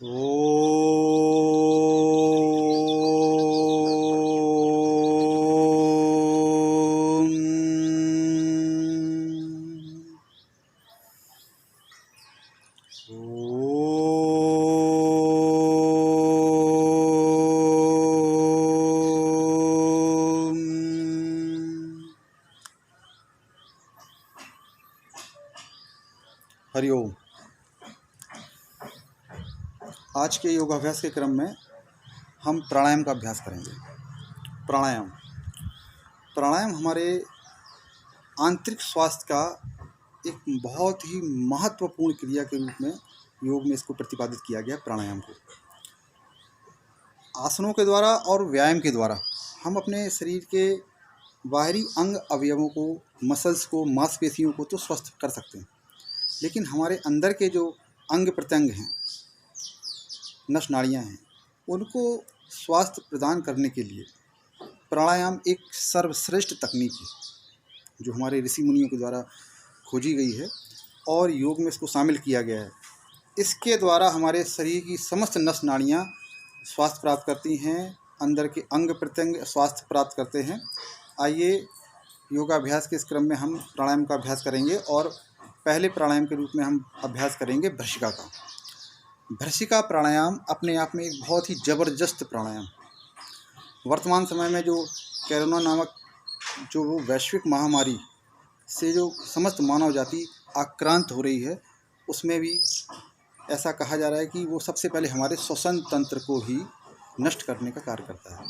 ओम। हरिओम। आज के योगाभ्यास के क्रम में हम प्राणायाम का अभ्यास करेंगे। प्राणायाम प्राणायाम हमारे आंतरिक स्वास्थ्य का एक बहुत ही महत्वपूर्ण क्रिया के रूप में योग में इसको प्रतिपादित किया गया। प्राणायाम को आसनों के द्वारा और व्यायाम के द्वारा हम अपने शरीर के बाहरी अंग अवयवों को, मसल्स को, मांसपेशियों को तो स्वस्थ कर सकते हैं, लेकिन हमारे अंदर के जो अंग प्रत्यंग हैं, नस नाड़ियाँ हैं, उनको स्वास्थ्य प्रदान करने के लिए प्राणायाम एक सर्वश्रेष्ठ तकनीक है जो हमारे ऋषि मुनियों के द्वारा खोजी गई है और योग में इसको शामिल किया गया है। इसके द्वारा हमारे शरीर की समस्त नस नाड़ियाँ स्वास्थ्य प्राप्त करती हैं, अंदर के अंग प्रत्यंग स्वास्थ्य प्राप्त करते हैं। आइए योगाभ्यास के इस क्रम में हम प्राणायाम का अभ्यास करेंगे और पहले प्राणायाम के रूप में हम अभ्यास करेंगे भ्रशिका का। भ्रशिका प्राणायाम अपने आप में एक बहुत ही ज़बरदस्त प्राणायाम। वर्तमान समय में जो कोरोना नामक जो वो वैश्विक महामारी से जो समस्त मानव जाति आक्रांत हो रही है, उसमें भी ऐसा कहा जा रहा है कि वो सबसे पहले हमारे श्वसन तंत्र को ही नष्ट करने का कार्य करता है।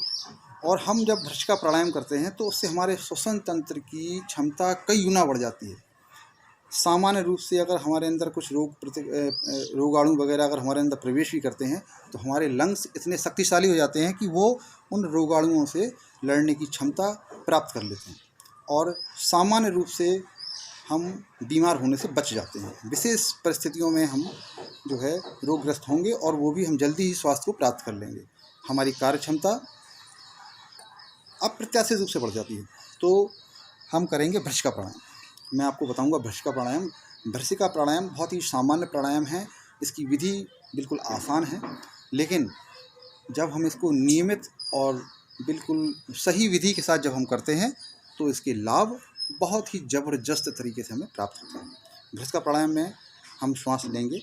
और हम जब भ्रशिका प्राणायाम करते हैं तो उससे हमारे श्वसन तंत्र की क्षमता कई गुना बढ़ जाती है। सामान्य रूप से अगर हमारे अंदर कुछ रोगाणु वगैरह अगर हमारे अंदर प्रवेश भी करते हैं तो हमारे लंग्स इतने शक्तिशाली हो जाते हैं कि वो उन रोगाणुओं से लड़ने की क्षमता प्राप्त कर लेते हैं और सामान्य रूप से हम बीमार होने से बच जाते हैं। विशेष परिस्थितियों में हम जो है रोगग्रस्त होंगे और वो भी हम जल्दी ही स्वास्थ्य को प्राप्त कर लेंगे। हमारी कार्य क्षमता अप्रत्याशित रूप से बढ़ जाती है। तो हम करेंगे भ्रशिका प्राणायाम। मैं आपको बताऊंगा भ्रशिका प्राणायाम। भ्रशिका प्राणायाम बहुत ही सामान्य प्राणायाम है। इसकी विधि बिल्कुल आसान है, लेकिन जब हम इसको नियमित और बिल्कुल सही विधि के साथ जब हम करते हैं तो इसके लाभ बहुत ही ज़बरदस्त तरीके से हमें प्राप्त होते हैं। भ्रशिका प्राणायाम में हम श्वास लेंगे,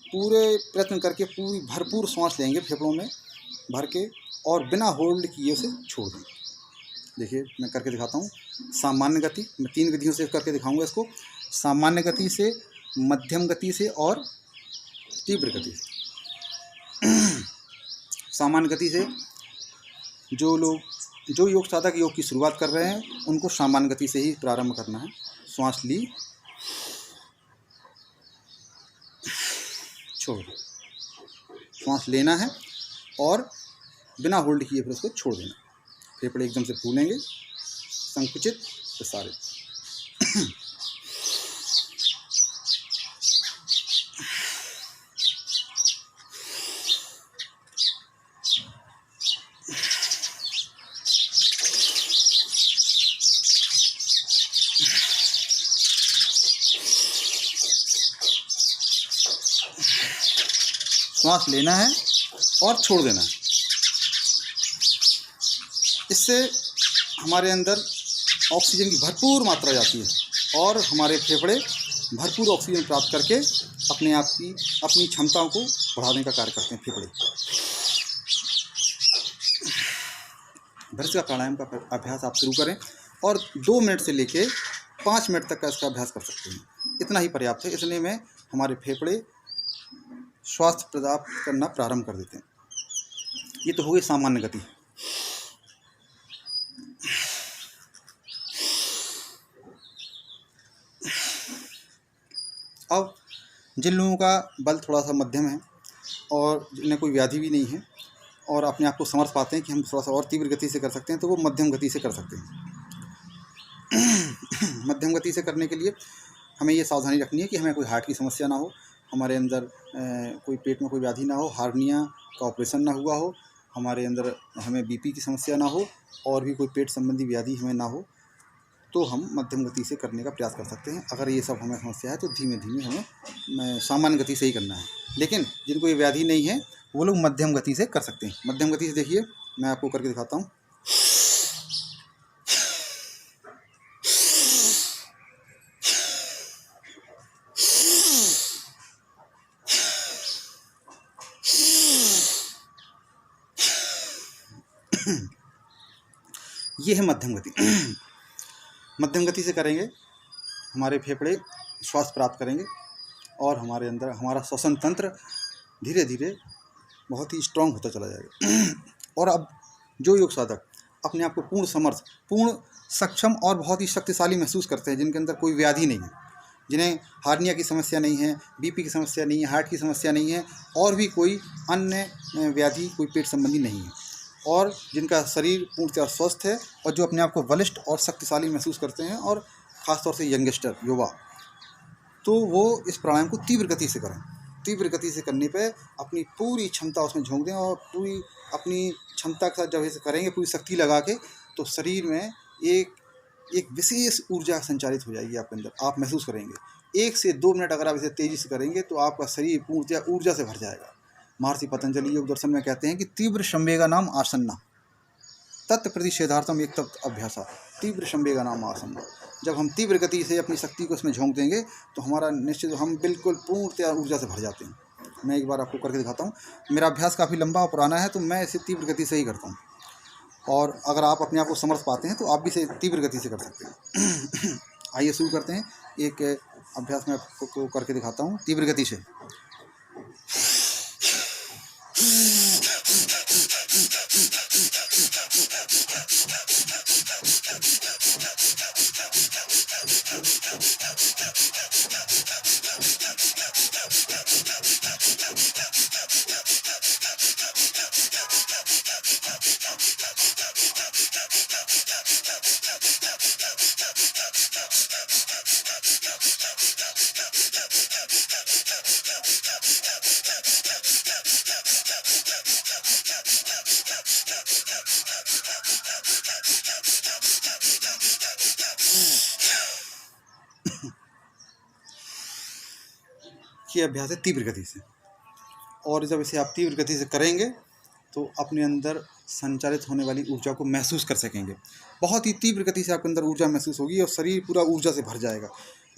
पूरे प्रयत्न करके पूरी भरपूर श्वास लेंगे, फेफड़ों में भर के, और बिना होल्ड किए उसे छोड़ देंगे। देखिए मैं करके दिखाता हूँ। सामान्य गति, मैं 3 विधियों से करके दिखाऊंगा इसको। सामान्य गति से, मध्यम गति से और तीव्र गति से। सामान्य गति से जो योग साधक योग की शुरुआत कर रहे हैं उनको सामान्य गति से ही प्रारंभ करना है। श्वास ली, छोड़, श्वास लेना है और बिना होल्ड किए फिर उसको छोड़ देना। फेफड़े एकदम से फूलेंगे, संकुचित, प्रसारित। श्वास लेना है और छोड़ देना है। इससे हमारे अंदर ऑक्सीजन की भरपूर मात्रा जाती है और हमारे फेफड़े भरपूर ऑक्सीजन प्राप्त करके अपनी क्षमताओं को बढ़ाने का कार्य करते हैं। फेफड़े भ्रशिका प्राणायाम का अभ्यास आप शुरू करें और 2 मिनट से लेके 5 मिनट तक का इसका अभ्यास कर सकते हैं। इतना ही पर्याप्त है। इसलिए में हमारे फेफड़े स्वास्थ्य प्राप्त करना प्रारंभ कर देते हैं। ये तो हो गई सामान्य गति। अब जिन लोगों का बल थोड़ा सा मध्यम है और जिन्हें कोई व्याधि भी नहीं है और अपने आप को समर्थ पाते हैं कि हम थोड़ा सा और तीव्र गति से कर सकते हैं, तो वो मध्यम गति से कर सकते हैं। मध्यम गति से करने के लिए हमें ये सावधानी रखनी है कि हमें कोई हार्ट की समस्या ना हो, हमारे अंदर कोई पेट में कोई व्याधि ना हो, हार्निया का ऑपरेशन ना हुआ हो, हमारे अंदर हमें बीपी की समस्या ना हो और भी कोई पेट संबंधी व्याधि हमें ना हो, तो हम मध्यम गति से करने का प्रयास कर सकते हैं। अगर ये सब हमें समस्या है तो धीमे धीमे हमें सामान्य गति से ही करना है। लेकिन जिनको ये व्याधि नहीं है वो लोग मध्यम गति से कर सकते हैं। मध्यम गति से देखिए, मैं आपको करके दिखाता हूँ। ये है मध्यम गति। मध्यम गति से करेंगे, हमारे फेफड़े श्वास प्राप्त करेंगे और हमारे अंदर हमारा श्वसन तंत्र धीरे धीरे बहुत ही स्ट्रांग होता चला जाएगा। और अब जो योग साधक अपने आप को पूर्ण समर्थ, पूर्ण सक्षम और बहुत ही शक्तिशाली महसूस करते हैं, जिनके अंदर कोई व्याधि नहीं है, जिन्हें हार्निया की समस्या नहीं है, बीपी की समस्या नहीं है, हार्ट की समस्या नहीं है और भी कोई अन्य व्याधि, कोई पेट संबंधी नहीं है, और जिनका शरीर पूर्णतः स्वस्थ है और जो अपने आप को बलिष्ठ और शक्तिशाली महसूस करते हैं, और ख़ासतौर से यंगस्टर, युवा, तो वो इस प्राणायाम को तीव्र गति से करें। तीव्र गति से करने पे अपनी पूरी क्षमता उसमें झोंक दें और पूरी अपनी क्षमता के साथ जब इसे करेंगे, पूरी शक्ति लगा के, तो शरीर में एक विशेष ऊर्जा संचारित हो जाएगी आपके अंदर। आप महसूस करेंगे 1 से 2 मिनट अगर आप इसे तेज़ी से करेंगे तो आपका शरीर पूर्णतः ऊर्जा से भर जाएगा। महर्षि पतंजलि योग दर्शन में कहते हैं कि तीव्र संवेगा नाम आसन्ना तत्प्रतिषेधार्थम एक तप्त अभ्यासा। तीव्र संवेगा नाम आसन्ना। जब हम तीव्र गति से अपनी शक्ति को इसमें झोंक देंगे तो हमारा निश्चित हम बिल्कुल पूर्णतः ऊर्जा से भर जाते हैं। मैं एक बार आपको करके दिखाता हूँ। मेरा अभ्यास काफ़ी लंबा और पुराना है, तो मैं इसे तीव्र गति से ही करता हूँ, और अगर आप अपने आप को समर्थ पाते हैं तो आप भी इसे तीव्र गति से कर सकते हैं। आइए शुरू करते हैं। एक अभ्यास मैं आपको करके दिखाता हूँ तीव्र गति से। ये अभ्यास है तीव्र गति से, और जब इसे आप तीव्र गति से करेंगे तो अपने अंदर संचारित होने वाली ऊर्जा को महसूस कर सकेंगे। बहुत ही तीव्र गति से आपके अंदर ऊर्जा महसूस होगी और शरीर पूरा ऊर्जा से भर जाएगा।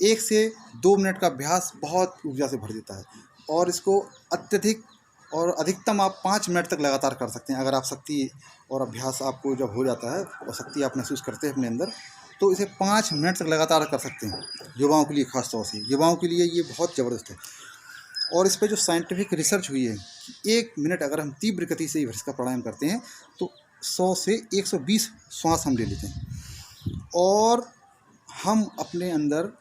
1 से 2 मिनट का अभ्यास बहुत ऊर्जा से भर देता है, और इसको अत्यधिक और अधिकतम आप 5 मिनट तक लगातार कर सकते हैं। अगर आप शक्ति और अभ्यास आपको जब हो जाता है और शक्ति आप महसूस करते हैं अपने अंदर, तो इसे 5 मिनट तक लगातार कर सकते हैं। युवाओं के लिए, खास तौर से युवाओं के लिए ये बहुत ज़बरदस्त है। और इस पे जो साइंटिफिक रिसर्च हुई है कि 1 मिनट अगर हम तीव्र गति से इसका प्राणायाम करते हैं तो 100 से 120 श्वास हम ले लेते हैं, और हम अपने अंदर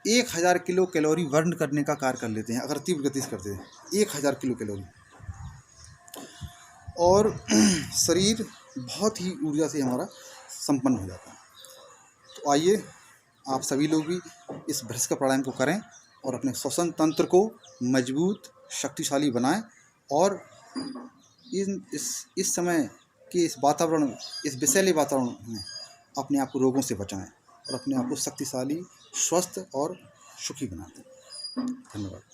1000 किलो कैलोरी बर्न करने का कार्य कर लेते हैं अगर तीव्र गति से करते हैं। 1000 किलो कैलोरी, और शरीर बहुत ही ऊर्जा से हमारा संपन्न हो जाता है। तो आइए आप सभी लोग भी इस भ्रष्ट प्राणायाम को करें और अपने श्वसन तंत्र को मजबूत, शक्तिशाली बनाएं, और इस समय के इस वातावरण, इस विषैले वातावरण में अपने आप को रोगों से बचाएं और अपने आप को शक्तिशाली, स्वस्थ और सुखी बनाएं। धन्यवाद।